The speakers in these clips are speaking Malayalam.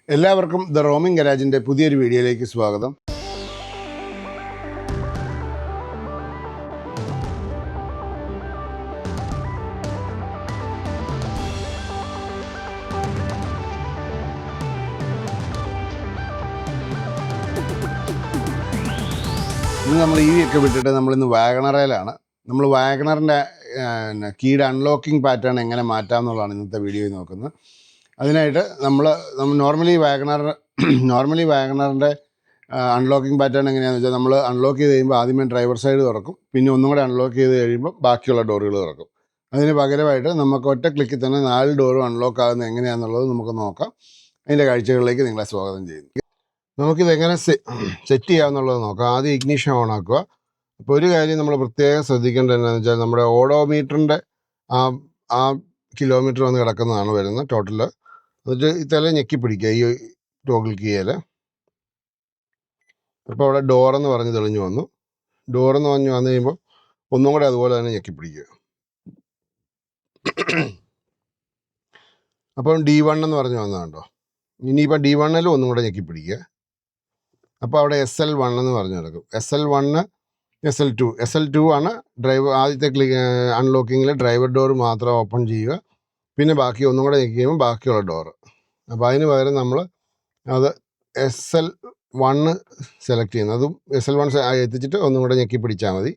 എല്ലാവർക്കും ദ റോമിംഗ് ഗരാജിൻ്റെ പുതിയൊരു വീഡിയോയിലേക്ക് സ്വാഗതം. ഇന്ന് നമ്മൾ ഒക്കെ വിട്ടിട്ട് നമ്മളിന്ന് വാഗണറയിലാണ്. നമ്മൾ വാഗണറിൻ്റെ കീയുടെ അൺലോക്കിംഗ് പാറ്റേൺ എങ്ങനെ മാറ്റാം എന്നുള്ളതാണ് ഇന്നത്തെ വീഡിയോയിൽ നോക്കുന്നത്. അതിനായിട്ട് നമ്മൾ നോർമലി വാഗണറിൻ്റെ അൺലോക്കിംഗ് പാറ്റേൺ എങ്ങനെയാണെന്ന് വെച്ചാൽ, നമ്മൾ അൺലോക്ക് ചെയ്ത് കഴിയുമ്പോൾ ആദ്യമേ ഡ്രൈവർ സൈഡ് തുറക്കും, പിന്നെ ഒന്നും കൂടെ അൺലോക്ക് ചെയ്ത് കഴിയുമ്പോൾ ബാക്കിയുള്ള ഡോറുകൾ തുറക്കും. അതിന് പകരമായിട്ട് നമുക്ക് ഒറ്റ ക്ലിക്കിൽ തന്നെ 4 ഡോറും അൺലോക്ക് ആകുന്നത് എങ്ങനെയാണെന്നുള്ളത് നമുക്ക് നോക്കാം. അതിൻ്റെ കാഴ്ചകളിലേക്ക് നിങ്ങളെ സ്വാഗതം ചെയ്യുന്നു. നമുക്കിതെങ്ങനെ സെറ്റ് ചെയ്യാമെന്നുള്ളത് നോക്കാം. ആദ്യം ഇഗ്നിഷൻ ഓൺ ആക്കുക. അപ്പോൾ ഒരു കാര്യം നമ്മൾ പ്രത്യേകം ശ്രദ്ധിക്കേണ്ടത് എന്താണെന്ന് വെച്ചാൽ, നമ്മുടെ ഓഡോമീറ്ററിൻ്റെ ആ കിലോമീറ്റർ വന്ന് കിടക്കുന്നതാണ് വരുന്നത് ടോട്ടൽ. എന്നിട്ട് ഈ തല ഞെക്കി പിടിക്കുക, ഈ ടോഗിൾ കീയിൽ. അപ്പോൾ അവിടെ ഡോറെന്ന് പറഞ്ഞ് തെളിഞ്ഞു വന്നു. ഡോറെന്ന് പറഞ്ഞ് വന്നു കഴിയുമ്പോൾ ഒന്നും കൂടെ അതുപോലെ തന്നെ ഞെക്കി പിടിക്കുക. അപ്പം D1 എന്ന് പറഞ്ഞ് വന്നതുണ്ടോ. ഇനിയിപ്പോൾ D1 ഒന്നും കൂടെ ഞെക്കി പിടിക്കുക. അപ്പോൾ അവിടെ SL1 എന്ന് പറഞ്ഞ് കിടക്കും. SL1 SL2 ആണ് ആദ്യത്തെ അൺലോക്കിങ്ങിൽ ഡ്രൈവർ ഡോർ മാത്രം ഓപ്പൺ ചെയ്യുക. പിന്നെ ബാക്കി ഒന്നും കൂടെ ഞെക്കി കഴിയുമ്പോൾ ബാക്കിയുള്ള ഡോറ്. അപ്പോൾ അതിന് പകരം നമ്മൾ അത് SL1 സെലക്ട് ചെയ്യുന്നത്. അതും SL1 എത്തിച്ചിട്ട് ഒന്നും കൂടെ ഞെക്കി പിടിച്ചാൽ മതി.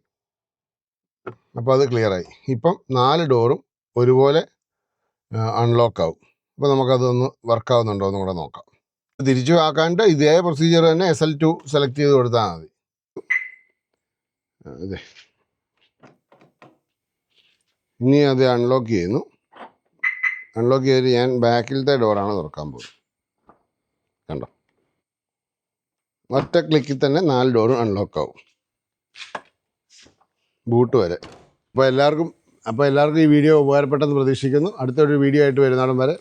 അപ്പോൾ അത് ക്ലിയറായി. ഇപ്പം 4 ഡോറും ഒരുപോലെ അൺലോക്ക് ആവും. അപ്പോൾ നമുക്കതൊന്ന് വർക്കാവുന്നുണ്ടോ എന്നും കൂടെ നോക്കാം. തിരിച്ചു ആക്കാണ്ട് ഇതേ പ്രൊസീജിയർ തന്നെ SL2 സെലക്ട് ചെയ്ത് കൊടുത്താൽ മതി. അതെ, ഇനി അത് അൺലോക്ക് ചെയ്യുന്നു. അൺലോക്ക് ചെയ്ത് ഞാൻ ബാക്കിലത്തെ ഡോറാണ് തുറക്കാൻ പോകുന്നത്. കണ്ടോ, ഒറ്റ ക്ലിക്കിൽ തന്നെ 4 ഡോറും അൺലോക്ക് ആവും, ബൂട്ട് വരെ. അപ്പോൾ എല്ലാവർക്കും ഈ വീഡിയോ ഉപകാരപ്പെട്ടെന്ന് പ്രതീക്ഷിക്കുന്നു. അടുത്തൊരു വീഡിയോ ആയിട്ട് വരുന്നിടം വരെ